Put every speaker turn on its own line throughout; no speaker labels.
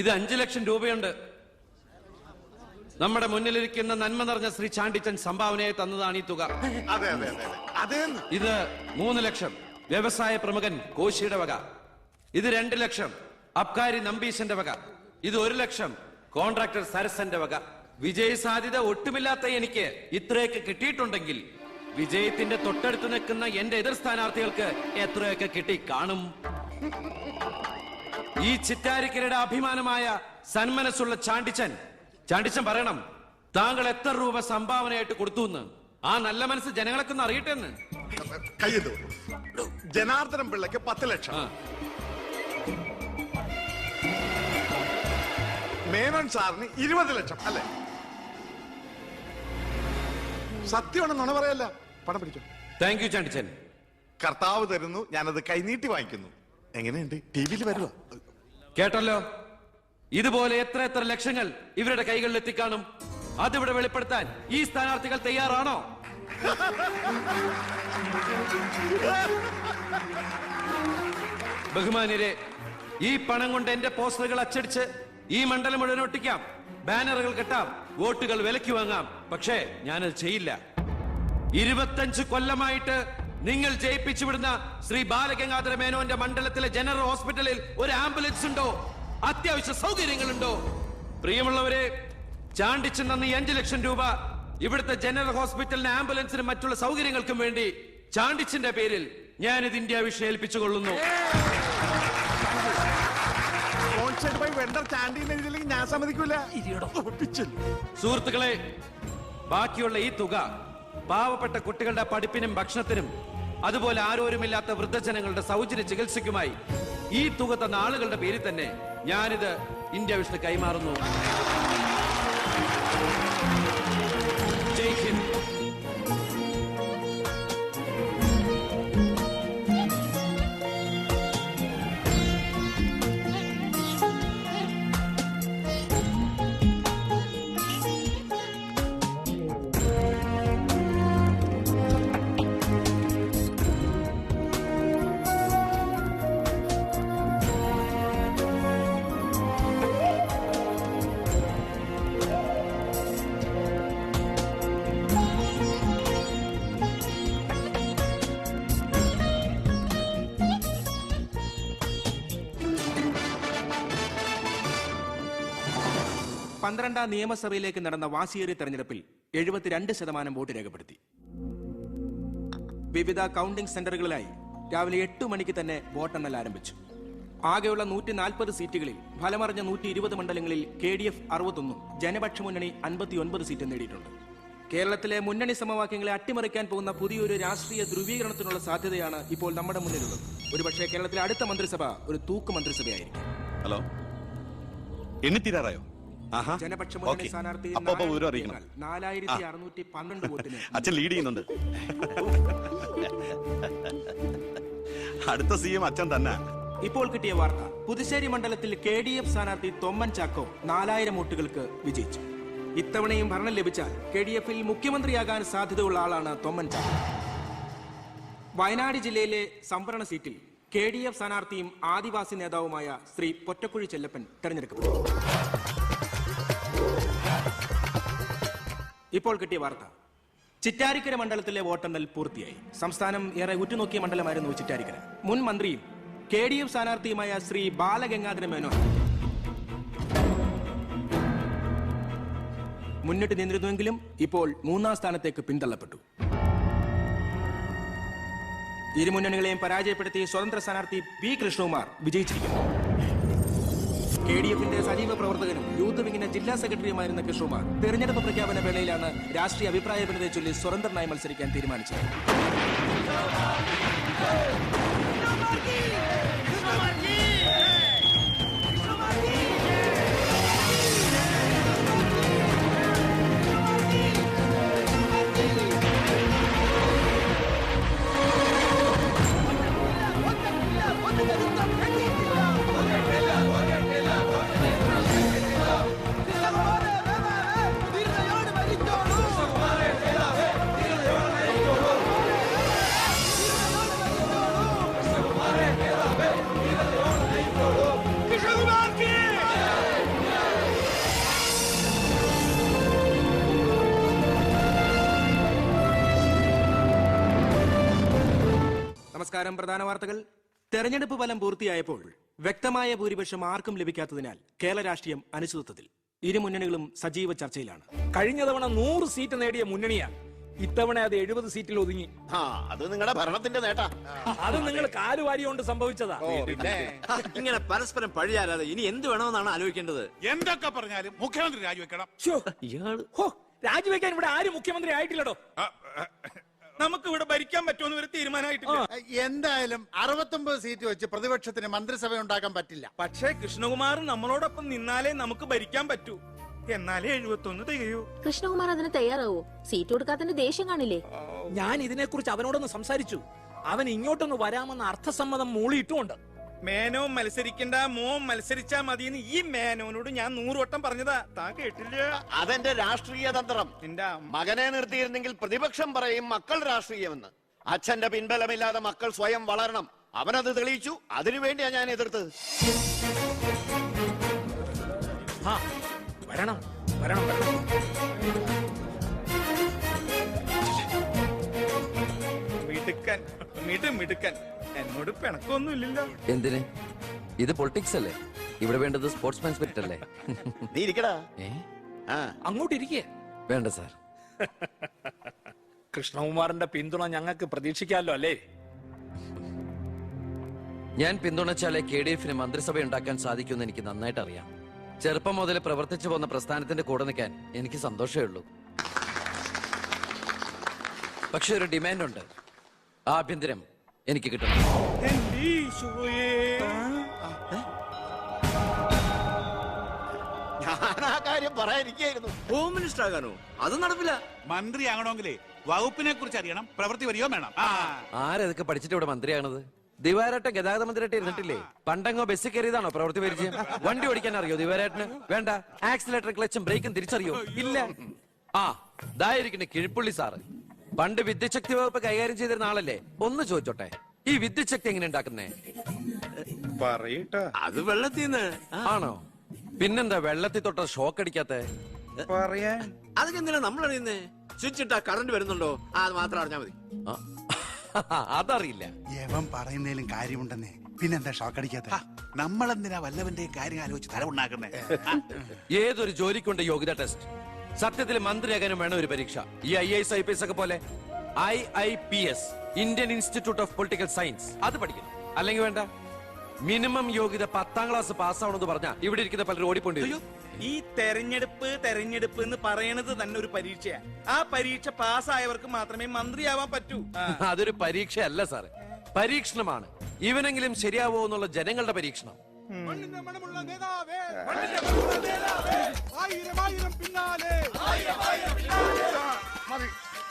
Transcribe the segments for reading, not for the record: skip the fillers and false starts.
ഇത് 5 ലക്ഷം രൂപയുണ്ട്. നമ്മുടെ മുന്നിലിരിക്കുന്ന നന്മ നിറഞ്ഞ ശ്രീ ചാണ്ടിച്ചൻ സംഭാവനയായി തന്നതാണ് ഈ തുക. ഇത് 3 ലക്ഷം വ്യവസായ പ്രമുഖൻ കോശിയുടെ വക. ഇത് 2 ലക്ഷം അബ്കാരി നമ്പീശന്റെ വക. ഇത് 1 ലക്ഷം കോൺട്രാക്ടർ സരസന്റെ വക. വിജയ സാധ്യത ഒട്ടുമില്ലാത്ത എനിക്ക് ഇത്രയൊക്കെ കിട്ടിയിട്ടുണ്ടെങ്കിൽ വിജയത്തിന്റെ തൊട്ടടുത്ത് നിൽക്കുന്ന എന്റെ എതിർ സ്ഥാനാർത്ഥികൾക്ക് എത്രയൊക്കെ കിട്ടി കാണും. ഈ ചിറ്റാരിക്കരയുടെ അഭിമാനമായ സന്മനസ്സുള്ള ചാണ്ടിച്ചൻ പറയണം, താങ്കൾ എത്ര രൂപ സംഭാവനയായിട്ട് കൊടുത്തു എന്ന്. ആ നല്ല മനസ്സ് ജനങ്ങളൊക്കെ ഒന്ന് അറിയട്ടെ എന്ന്.
ജനാർദ്ദനം പിള്ളയ്ക്ക് 10 ലക്ഷം, മേനോൻ സാറിന് 20 ലക്ഷം അല്ലേ? സത്യമാണെന്നാണ് പറയല്ല. പണം പിടിക്കും.
Thank you Chandichan.
കർത്താവ് തരുന്നു, ഞാനത് കൈനീട്ടി വാങ്ങിക്കുന്നു. എങ്ങനെയുണ്ട്? ടിവിയിൽ വരുക
കേട്ടല്ലോ. ഇതുപോലെ എത്ര ലക്ഷങ്ങൾ ഇവരുടെ കൈകളിൽ എത്തിക്കാണും. അതിവിടെ വെളിപ്പെടുത്താൻ ഈ സ്ഥാനാർത്ഥികൾ തയ്യാറാണോ? ബഹുമാന്യരെ, ഈ പണം കൊണ്ട് എന്റെ പോസ്റ്ററുകൾ അച്ചടിച്ച് ഈ മണ്ഡലം മുഴുവൻ ഒട്ടിക്കാം, ബാനറുകൾ കെട്ടാം, വോട്ടുകൾ വിലയ്ക്ക് വാങ്ങാം. പക്ഷേ ഞാനത് ചെയ്യില്ല. 25 കൊല്ലമായിട്ട് നിങ്ങൾ ജയിപ്പിച്ചു വിടുന്ന ശ്രീ ബാലഗംഗാധര മേനോന്റെ മണ്ഡലത്തിലെ ജനറൽ ഹോസ്പിറ്റലിൽ ഒരു ആംബുലൻസ് ഉണ്ടോ? അത്യാവശ്യ സൗകര്യങ്ങളുണ്ടോ? പ്രിയമുള്ളവരെ, ചാണ്ടിച്ചൻ തന്ന 5 ലക്ഷം രൂപ ഇവിടുത്തെ ജനറൽ ഹോസ്പിറ്റലിന് ആംബുലൻസിനും മറ്റുള്ള സൗകര്യങ്ങൾക്കും വേണ്ടി ചാണ്ടിച്ചന്റെ പേരിൽ ഞാനിത് ഇന്ത്യ വിഷൻ ഏൽപ്പിച്ചുകൊള്ളുന്നു.
ഞാൻ സമ്മതിക്കൂല.
സുഹൃത്തുക്കളെ, ബാക്കിയുള്ള ഈ തുക പാവപ്പെട്ട കുട്ടികളുടെ പഠിപ്പിനും ഭക്ഷണത്തിനും അതുപോലെ ആരോരുമില്ലാത്ത വൃദ്ധജനങ്ങളുടെ സൗജന്യ ചികിത്സയ്ക്കുമായി ഈ തുക തന്ന ആളുകളുടെ പേരിൽ തന്നെ ഞാനിത് ഇന്ത്യ വിഷന് കൈമാറുന്നു. ജയ് ഹിന്ദ്.
പന്ത്രണ്ടാം നിയമസഭയിലേക്ക് നടന്ന വാശിയേറിയ തെരഞ്ഞെടുപ്പിൽ 72% വോട്ട് രേഖപ്പെടുത്തി. വിവിധ കൗണ്ടിംഗ് സെന്ററുകളിലായി രാവിലെ 8 മണിക്ക് തന്നെ വോട്ടെണ്ണൽ ആരംഭിച്ചു. ആകെയുള്ള 140 സീറ്റുകളിൽ ഫലമറിഞ്ഞ 120 മണ്ഡലങ്ങളിൽ KDF 61, ജനപക്ഷ മുന്നണി 59 സീറ്റ് നേടിയിട്ടുണ്ട്. കേരളത്തിലെ മുന്നണി സമവാക്യങ്ങളെ അട്ടിമറിക്കാൻ പോകുന്ന പുതിയൊരു രാഷ്ട്രീയ ധ്രുവീകരണത്തിനുള്ള സാധ്യതയാണ് ഇപ്പോൾ നമ്മുടെ മുന്നിലുള്ളത്. ഒരുപക്ഷെ കേരളത്തിലെ അടുത്ത മന്ത്രിസഭ ഒരു തൂക്ക് മന്ത്രിസഭയായിരിക്കും.
ഹലോ, എണ്ണിത്തീരാറായോ?
ജനപക്ഷ മുന്നണി സ്ഥാനാർത്ഥി 4612 വോട്ടിന്
അച്ഛൻ ലീഡ് ചെയ്യുന്നുണ്ട്. അടുത്ത CM അച്ഛൻ തന്നെ.
ഇപ്പോൾ കിട്ടിയ വാർത്ത, പുതുശ്ശേരി മണ്ഡലത്തിൽ KDF സ്ഥാനാർത്ഥി തൊമ്മൻ ചാക്കോ 4000 വോട്ടുകൾക്ക് വിജയിച്ചു. ഇത്തവണയും ഭരണം ലഭിച്ചാൽ KDF-ൽ മുഖ്യമന്ത്രിയാകാൻ സാധ്യതയുള്ള ആളാണ് തൊമ്മൻ ചാക്കോ. വയനാട് ജില്ലയിലെ സംവരണ സീറ്റിൽ KDF സ്ഥാനാർത്ഥിയും ആദിവാസി നേതാവുമായ ശ്രീ പൊറ്റക്കുഴി ചെല്ലപ്പൻ തെരഞ്ഞെടുക്കപ്പെട്ടു. ഇപ്പോൾ കിട്ടിയ വാർത്ത, ചിറ്റാരിക്കര മണ്ഡലത്തിലെ വോട്ടെണ്ണൽ പൂർത്തിയായി. സംസ്ഥാനം ഏറെ ഉറ്റുനോക്കിയ മണ്ഡലമായിരുന്നു ചിറ്റാരിക്കര. മുൻ മന്ത്രിയും KDF സ്ഥാനാർത്ഥിയുമായ ശ്രീ ബാലഗംഗാധര മേനോൻ മുന്നിട്ട് നിന്നിരുന്നുവെങ്കിലും ഇപ്പോൾ 3ാം സ്ഥാനത്തേക്ക് പിന്തള്ളപ്പെട്ടു. ഇരുമുന്നണികളെയും പരാജയപ്പെടുത്തി സ്വതന്ത്ര സ്ഥാനാർത്ഥി P. കൃഷ്ണകുമാർ വിജയിച്ചിരിക്കുന്നു. KDF-ന്റെ സജീവ പ്രവർത്തകനും യൂത്ത് വിങ്ങിന്റെ ജില്ലാ സെക്രട്ടറിയുമായിരുന്ന കൃഷ്ണകുമാർ തെരഞ്ഞെടുപ്പ് പ്രഖ്യാപന വേളയിലാണ് രാഷ്ട്രീയ അഭിപ്രായ ഭിന്നതയെ ചൊല്ലി സ്വതന്ത്രനായി മത്സരിക്കാൻ തീരുമാനിച്ചത്. നമസ്കാരം. പ്രധാന വാർത്തകൾ. തെരഞ്ഞെടുപ്പ് ഫലം പൂർത്തിയായപ്പോൾ വ്യക്തമായ ഭൂരിപക്ഷം ആർക്കും ലഭിക്കാത്തതിനാൽ കേരള രാഷ്ട്രീയം അനിശ്ചിതത്വത്തിൽ. ഇരു മുന്നണികളും സജീവ ചർച്ചയിലാണ്.
കഴിഞ്ഞ തവണ 100 സീറ്റ് നേടിയ മുന്നണിയാ ഇത്തവണ അത് 70 സീറ്റിൽ ഒതുങ്ങി.
അത് നിങ്ങളുടെ ഭരണത്തിന്റെ നേട്ടാ.
അത് നിങ്ങൾ കാലുവാരി കൊണ്ട് സംഭവിച്ചതാ.
ഇങ്ങനെ പരസ്പരം പഴിയാരാതെ ഇനി എന്ത് വേണമെന്നാണ് ആലോചിക്കേണ്ടത്.
എന്തൊക്കെ പറഞ്ഞാലും മുഖ്യമന്ത്രി രാജിവെക്കണം.
രാജിവെക്കാൻ ഇവിടെ ആരും മുഖ്യമന്ത്രി ആയിട്ടില്ലടോ.
നമുക്ക് ഇവിടെ ഭരിക്കാൻ പറ്റുമെന്ന് ഒരു തീരുമാനമായിട്ടില്ല.
എന്തായാലും 69 സീറ്റ് വെച്ച് പ്രതിപക്ഷത്തിന് മന്ത്രിസഭ ഉണ്ടാക്കാൻ പറ്റില്ല.
പക്ഷേ കൃഷ്ണകുമാർ നമ്മളോടൊപ്പം നിന്നാലേ നമുക്ക് ഭരിക്കാൻ പറ്റൂ. എന്നാലേ 71 തികയൂ.
കൃഷ്ണകുമാർ അതിന് തയ്യാറാവോ? സീറ്റ് കൊടുക്കാത്തതിന്റെ ദേഷ്യം കാണില്ലേ?
ഞാൻ ഇതിനെക്കുറിച്ച് അവനോടൊന്ന് സംസാരിച്ചു. അവൻ ഇങ്ങോട്ടൊന്ന് വരാമെന്ന അർത്ഥസമ്മതം മൂളിയിട്ടുമുണ്ട്.
മേനോൻ മത്സരിക്കണ്ട, മോൻ മത്സരിച്ചാ മതിയെന്ന് ഈ മേനോനോട് ഞാൻ 100 വട്ടം പറഞ്ഞതാ. താൻ കേട്ടില്ല?
അതെന്റെ രാഷ്ട്രീയ തന്ത്രം.
എന്റെ
മകനെ നിർത്തിയിരുന്നെങ്കിൽ പ്രതിപക്ഷം പറയും മക്കൾ രാഷ്ട്രീയമെന്ന്. അച്ഛന്റെ പിൻബലമില്ലാതെ മക്കൾ സ്വയം വളരണം. അവനത് തെളിയിച്ചു. അതിനുവേണ്ടിയാ ഞാൻ എതിർത്തത്.
വരണം വരണം വരണം.
മിടുക്കൻ മിടുക്കൻ. എന്നോട് പിണക്കൊന്നുമില്ലല്ലോ.
എന്തിന്? ഇത് പൊളിറ്റിക്സ് അല്ലേ? ഇവിടെ വേണ്ടത് സ്പോർട്സ്മാൻ സ്പിരിറ്റ് അല്ലേ?
നീ ഇരിക്കടാ.
അങ്ങോട്ടിരിക്കേ.
വേണ്ട സാർ.
കൃഷ്ണകുമാറിന്റെ പിന്തുണ ഞങ്ങൾക്ക് പ്രതീക്ഷിക്കാമല്ലോ അല്ലേ?
ഞാൻ പിന്തുണച്ചാലേ KDF-ന് മന്ത്രിസഭ ഉണ്ടാക്കാൻ സാധിക്കുമെന്ന് എനിക്ക് നന്നായിട്ട് അറിയാം. ചെറുപ്പം മുതൽ പ്രവർത്തിച്ചു പോന്ന പ്രസ്ഥാനത്തിന്റെ കൂടെ നിൽക്കാൻ എനിക്ക് സന്തോഷമേ ഉള്ളൂ. പക്ഷെ ഒരു ഡിമാൻഡ് ഉണ്ട്. ആഭ്യന്തരം എനിക്ക് കിട്ടണം.
ഞാൻ ആ കാര്യം പറയാനിരിക്കായിരുന്നു. Home minister ആകാനോ? അത് നടപ്പില്ല.
മന്ത്രി ആകണമെങ്കിലേ വകുപ്പിനെ കുറിച്ച് അറിയണം, പ്രവൃത്തി വരികയോ വേണം.
ആരതൊക്കെ പഠിച്ചിട്ട് ഇവിടെ മന്ത്രിയാണത്? ദിവാരേട്ടൻ ഗതാഗത മന്ത്രിയായിട്ട് ഇരുന്നിട്ടില്ലേ? പണ്ടങ്ങോ ബസ്സിൽ കയറിയതാണോ പ്രവൃത്തി പരിചയം? വണ്ടി ഓടിക്കാൻ അറിയോ ദിവാരേട്ടന്? വേണ്ട. ആക്സിലേറ്റർ ക്ലച്ചും ബ്രേക്കും തിരിച്ചറിയോ? ഇല്ല. ഇതായിരിക്കണേ കിഴിപ്പുള്ളി സാറ്. പണ്ട് വിദ്യുച്ഛക്തി വകുപ്പ് കൈകാര്യം ചെയ്തിരുന്ന ആളല്ലേ? ഒന്ന് ചോദിച്ചോട്ടെ, ഈ വിദ്യുച്ഛക്തി എങ്ങനെ ഉണ്ടാക്കുന്നേ?
പറയട്ടോ.
അത് വെള്ളത്തിന്ന്
ആണോ? പിന്നെന്താ വെള്ളത്തിൽ തൊട്ട ഷോക്ക് അടിക്കാത്ത?
പറയാൻ
അതൊക്കെ എന്തിനാ നമ്മൾ അറിയുന്നേ? സ്വിച്ച് ഇട്ടാ കറണ്ട് വരുന്നുണ്ടോ? അത് മാത്രം അറിഞ്ഞാ മതി.
അതറിയില്ല.
യവൻ പറയുന്നതിലും കാര്യമുണ്ടെന്നേ. പിന്നെന്താ ഷോക്ക് അടിക്കാത്ത?
നമ്മളെന്തിനാ വല്ലവന്റെ കാര്യം ആലോചിച്ച് തല ഉണ്ടാക്കുന്നേ?
ഏതൊരു ജോലിക്കുണ്ട് യോഗ്യത ടെസ്റ്റ്. സത്യത്തിൽ മന്ത്രിയാകാനും വേണം ഒരു പരീക്ഷ. ഈ IAS IPS ഒക്കെ പോലെ IIPS, Indian institute of political science, അത് പഠിക്കണം. അല്ലെങ്കിൽ വേണ്ട. മിനിമം യോഗ്യത 10ാം ക്ലാസ് പാസ്സാവണമെന്ന് പറഞ്ഞാൽ ഇവിടെ ഇരിക്കുന്ന പലരും ഓടിപ്പോണ്ടി വരും.
ഈ തെരഞ്ഞെടുപ്പ് എന്ന് പറയണത് തന്നെ ഒരു പരീക്ഷയാ. ആ പരീക്ഷ പാസ്സായവർക്ക് മാത്രമേ മന്ത്രിയാവാൻ പറ്റൂ.
അതൊരു പരീക്ഷയല്ല സാറ്, പരീക്ഷണമാണ്. ഇവനെങ്കിലും ശരിയാവോ എന്നുള്ള ജനങ്ങളുടെ പരീക്ഷണം.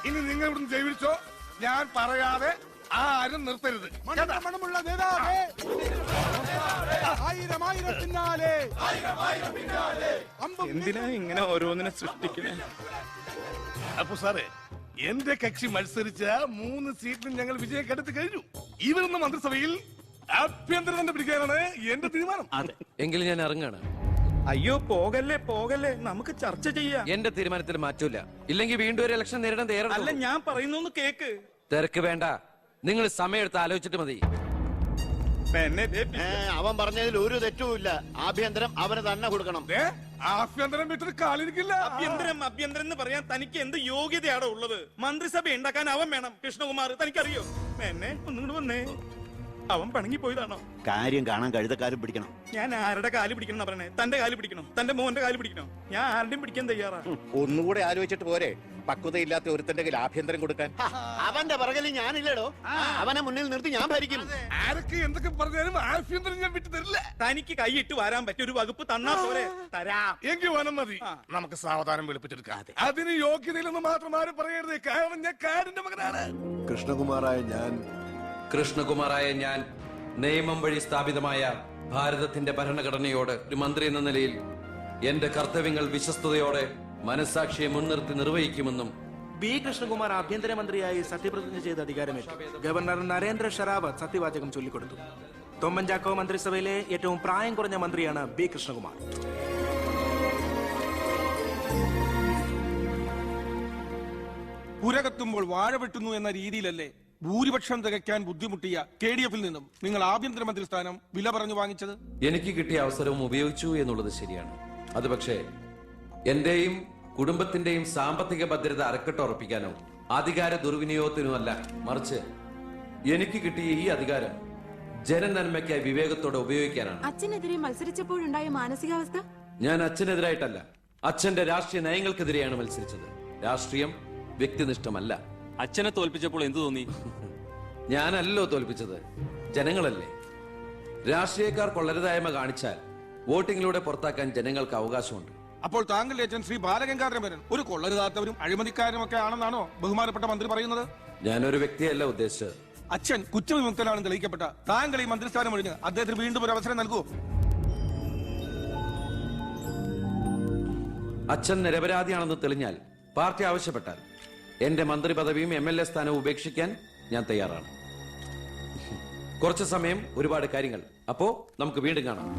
ഇനി നിങ്ങൾ ഇവിടുന്ന് ജൈവിച്ചോ, ഞാൻ പറയാതെ ആരും നിർത്തരുത്. മണമുള്ള നേതാവേ, ആയിരം ആയിരം പിന്നാലെ.
എന്തിനാ ഇങ്ങനെ ഓരോന്നിനെ സൃഷ്ടിക്കണേ?
അപ്പൊ സാറേ, എന്റെ കക്ഷി മത്സരിച്ച 3 സീറ്റിലും ഞങ്ങൾ വിജയം കണ്ടെത്തി കഴിഞ്ഞു. ഇവരൊന്നും മന്ത്രിസഭയിൽ ആഭ്യന്തരം തന്നെ പിടിക്കാനാണ് എന്റെ തീരുമാനം.
എങ്കിലും ഞാൻ ഇറങ്ങാണ്.
അയ്യോ പോകല്ലേ, നമുക്ക് ചർച്ച ചെയ്യാം.
എന്റെ തീരുമാനത്തിൽ മാറ്റൂല. ഇല്ലെങ്കിൽ വീണ്ടും ഒരു ഇലക്ഷൻ നേരിടാൻ
അല്ല,
തയ്യാറല്ല.
ഞാൻ പറയുന്നു കേക്ക്.
തിരക്ക് വേണ്ട, നിങ്ങൾ സമയമെടുത്ത് ആലോചിച്ചിട്ട് മതി.
അവൻ പറഞ്ഞതിൽ ഒരു തെറ്റുമില്ല. ആഭ്യന്തരം അവന് തന്നെ കൊടുക്കണം.
ആഭ്യന്തരം വിട്ടിട്ട് കാലിരിക്കില്ല.
അഭ്യന്തരം എന്ന് പറയാൻ തനിക്ക് എന്ത് യോഗ്യതയാണോ ഉള്ളത്? മന്ത്രിസഭ ഉണ്ടാക്കാൻ അവൻ വേണം. കൃഷ്ണകുമാർ തനിക്കറിയോ? എന്നെ ഒന്നുകൂടെ വന്നേ. അവൻ പണങ്ങി പോയതാണോ?
കാര്യം കാണാൻ കഴുതക്കാരും പിടിക്കണം.
ഞാൻ ആരുടെ കാല് പിടിക്കണം എന്നാ പറയണേ? തന്റെ കാല് പിടിക്കണോ? തന്റെ മോന്റെ കാല് പിടിക്കണോ? ഞാൻ ആരുടെയും പിടിക്കാൻ തയ്യാറാ.
ഒന്നുകൂടെ ആലോചിച്ചിട്ട് പോരെ പക്വതയില്ലാത്ത ഒരുത്തന്റെ കയ്യിൽ ആഭ്യന്തരം കൊടുക്കാൻ. അവന്റെ പിറകിൽ ഞാനില്ലടോ. അവനെ മുന്നിൽ നിർത്തി ഞാൻ ഭരിക്കും.
ആരൊക്കെ എന്തൊക്കെ പറഞ്ഞാലും ആഭ്യന്തരം ഞാൻ വിട്ടു തരില്ല.
തനിക്ക് കൈയിട്ട് വരാൻ പറ്റിയ ഒരു വകുപ്പ് തന്നാ പോരെ? തരാം.
എങ്കിൽ വനം മതി. നമുക്ക് സാവധാനം വെളുപ്പിച്ചെടുക്കാം. അതിന് യോഗ്യതയിലൊന്ന് മാത്രം ആരും പറയരുത്. കാരണം ഞാൻ കാടിന്റെ മകനാണ്.
കൃഷ്ണകുമാറായ ഞാൻ നിയമം വഴി സ്ഥാപിതമായ ഭാരതത്തിന്റെ ഭരണഘടനയോട് ഒരു മന്ത്രി എന്ന നിലയിൽ എന്റെ കർത്തവ്യങ്ങൾ വിശ്വസ്തയോടെ മനസ്സാക്ഷിയെ മുൻനിർത്തി നിർവഹിക്കുമെന്നും
ബി കൃഷ്ണകുമാർ ആഭ്യന്തരമന്ത്രിയായി സത്യപ്രതിജ്ഞ ചെയ്ത് അധികാരമേറ്റു. ഗവർണർ നരേന്ദ്ര ഷെറാവത്ത് സത്യവാചകം ചൊല്ലിക്കൊടുത്തു. തൊമ്മൻ ചാക്കോ മന്ത്രിസഭയിലെ ഏറ്റവും പ്രായം കുറഞ്ഞ മന്ത്രിയാണ് ബി കൃഷ്ണകുമാർ.
പുര കത്തുമ്പോൾ വാഴ വെട്ടുന്നു എന്ന രീതിയിലല്ലേ
ഭൂരിപക്ഷം തികയ്ക്കാൻ ബുദ്ധിമുട്ടിയ KDF-ൽ നിന്നും നിങ്ങൾ ആഭ്യന്തരമന്ത്രി സ്ഥാനം വില പറഞ്ഞു വാങ്ങിച്ചത്?
എനിക്ക് കിട്ടിയ അവസരവും ഉപയോഗിച്ചു എന്നുള്ളത് ശരിയാണ്. അത് പക്ഷേ എന്റെയും കുടുംബത്തിന്റെയും സാമ്പത്തിക ഭദ്രത അരക്കെട്ടുറപ്പിക്കാനോ അധികാര ദുർവിനിയോഗത്തിനോ അല്ല, മറിച്ച് എനിക്ക് കിട്ടിയ ഈ അധികാരം ജനനന്മയ്ക്കായി വിവേകത്തോടെ ഉപയോഗിക്കാനാണ്.
അച്ഛനെതിരെ മത്സരിച്ചപ്പോഴുണ്ടായ മാനസികാവസ്ഥ?
ഞാൻ അച്ഛനെതിരായിട്ടല്ല, അച്ഛന്റെ രാഷ്ട്രീയ നയങ്ങൾക്കെതിരെയാണ് മത്സരിച്ചത്. രാഷ്ട്രീയം വ്യക്തിനിഷ്ഠമല്ല.
അച്ഛനെ തോൽപ്പിച്ചപ്പോൾ എന്തു തോന്നി?
ഞാനല്ലോ തോൽപ്പിച്ചത്, ജനങ്ങളല്ലേ. രാഷ്ട്രീയക്കാർ കൊള്ളരുതായ്മ കാണിച്ചാൽ വോട്ടിങ്ങിലൂടെ പുറത്താക്കാൻ ജനങ്ങൾക്ക് അവകാശമുണ്ട്.
അപ്പോൾ താങ്കളുടെ അച്ഛൻ ശ്രീ ബാലഗംഗാധരൻ മേനോൻ ഒരു കൊള്ളരുതാത്തവരും അഴിമതിക്കാരും ഒക്കെ ആണെന്നാണോ ബഹുമാനപ്പെട്ട മന്ത്രി പറയുന്നത്?
ഞാനൊരു വ്യക്തിയല്ല ഉദ്ദേശിച്ചത്.
അച്ഛൻ കുറ്റവിമുക്തനാണെന്ന് തെളിയിക്കപ്പെട്ട താങ്കൾ ഈ മന്ത്രിസ്ഥാനം ഒഴിഞ്ഞ് അദ്ദേഹത്തിന് വീണ്ടും ഒരു അവസരം നൽകുമോ?
അച്ഛൻ നിരപരാധിയാണെന്ന് തെളിഞ്ഞാൽ പാർട്ടി ആവശ്യപ്പെട്ടാൽ എന്റെ മന്ത്രി പദവിയും MLA സ്ഥാനവും ഉപേക്ഷിക്കാൻ ഞാൻ തയ്യാറാണ്. കുറച്ച് സമയം, ഒരുപാട് കാര്യങ്ങൾ. അപ്പോ നമുക്ക് വീണ്ടും കാണാം.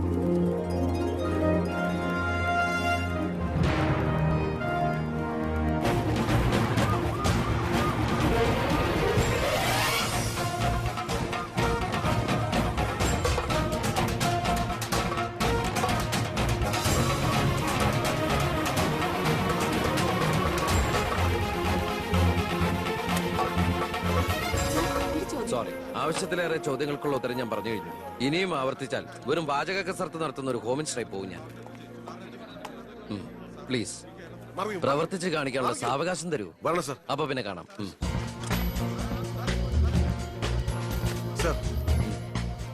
സോറി, ആവശ്യത്തിലേറെ ചോദ്യങ്ങൾക്കുള്ള ഉത്തരം ഞാൻ പറഞ്ഞു കഴിഞ്ഞു. ഇനിയും ആവർത്തിച്ചാൽ വെറും വാചക കസർത്ത് നടത്തുന്ന ഒരു ഹോമിൻസ്ട്രൈ പോകും ഞാൻ. പ്ലീസ് പ്രവർത്തിച്ച് കാണിക്കാനുള്ള സാവകാശം തരൂ. അപ്പൊ പിന്നെ കാണാം.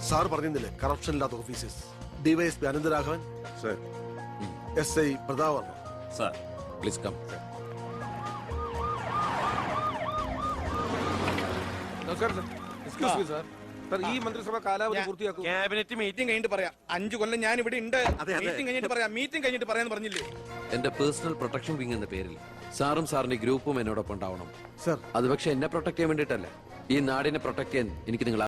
സാർ പറഞ്ഞില്ലേ കറപ്ഷൻ ഇല്ലാത്ത officers? DYSP Anantharaghavan, SI Prathap
sir.
Please come.
ഈ മന്ത്രിസഭ കാലാവധി പൂർത്തിയാക്കും.
ക്യാബിനറ്റ് മീറ്റിംഗ് കഴിഞ്ഞിട്ട് പറയാം. 5 കൊല്ലം ഞാൻ ഇവിടെ ഉണ്ട്. മീറ്റിംഗ് കഴിഞ്ഞിട്ട് പറയാം. മീറ്റിംഗ് കഴിഞ്ഞിട്ട് പറയാന്ന് പറഞ്ഞില്ലേ?
എന്റെ പേഴ്സണൽ പ്രൊട്ടക്ഷൻ വിങ് എന്ന പേരിൽ സാറും സാറിന്റെ ഗ്രൂപ്പും എന്നോടൊപ്പം ഉണ്ടാവണം. അത് പക്ഷെ എന്നെ പ്രൊട്ടക്ട് ചെയ്യാൻ വേണ്ടിയിട്ടല്ല, ഈ നാടിനെ പ്രൊട്ടക്ട് ചെയ്യാൻ എനിക്ക് നിങ്ങൾ